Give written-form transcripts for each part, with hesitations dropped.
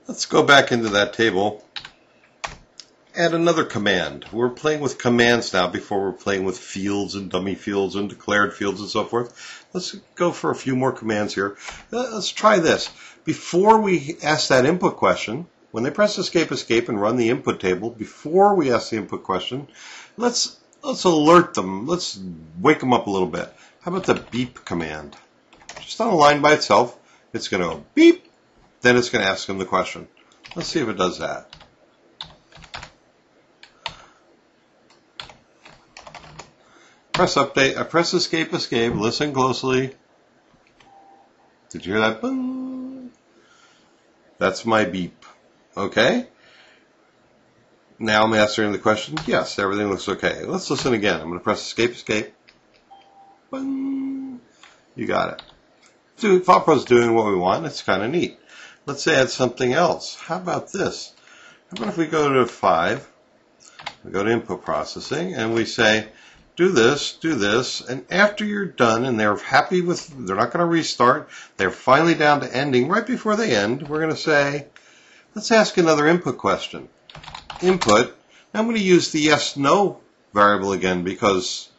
Let's go back into that table. Add another command. We're playing with commands now before we're playing with fields and dummy fields and declared fields and so forth. Let's go for a few more commands here. Let's try this. Before we ask that input question, when they press escape and run the input table, before we ask the input question, let's alert them. Let's wake them up a little bit. How about the beep command? Just on a line by itself, it's going to go beep, then it's going to ask them the question. Let's see if it does that. Press update, I press escape, listen closely. Did you hear that? Boom. That's my beep. Okay? Now I'm answering the question. Yes, everything looks okay. Let's listen again. I'm going to press escape. Boom. You got it. FilePro's doing what we want. It's kind of neat. Let's add something else. How about this? How about if we go to 5, we go to input processing, and we say, do this, and after you're done and they're happy with, they're not going to restart, they're finally down to ending, right before they end, we're going to say, let's ask another input question. Input, I'm going to use the yes-no variable again because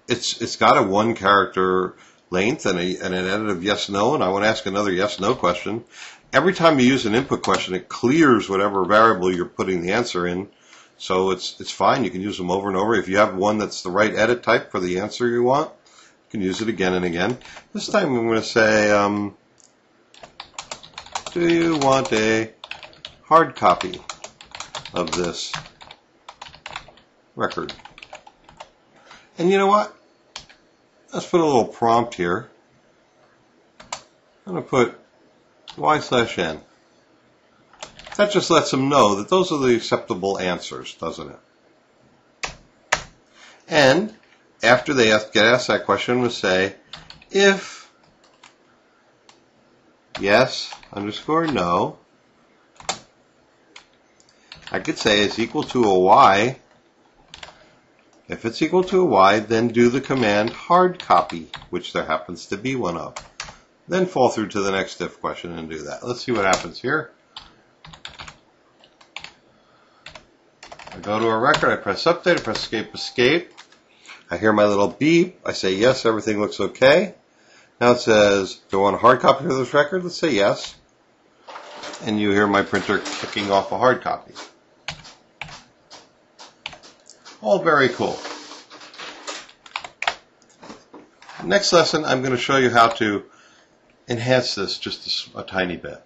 it's got a 1 character length and an edit of yes-no, and I want to ask another yes-no question. Every time you use an input question, it clears whatever variable you're putting the answer in. So it's fine. You can use them over and over. If you have one that's the right edit type for the answer you want, you can use it again and again. This time I'm going to say, do you want a hard copy of this record? And you know what? Let's put a little prompt here. I'm going to put y/n. That just lets them know that those are the acceptable answers, doesn't it? And after they get asked that question, we'll say, if yes _ no, I could say is equal to a y. If it's equal to a y, then do the command hard copy, which there happens to be one of. Then fall through to the next if question and do that. Let's see what happens here. I go to a record, I press update, I press escape. I hear my little beep. I say yes, everything looks okay. Now it says, do I want a hard copy of this record? Let's say yes. And you hear my printer clicking off a hard copy. All very cool. Next lesson, I'm going to show you how to enhance this just a tiny bit.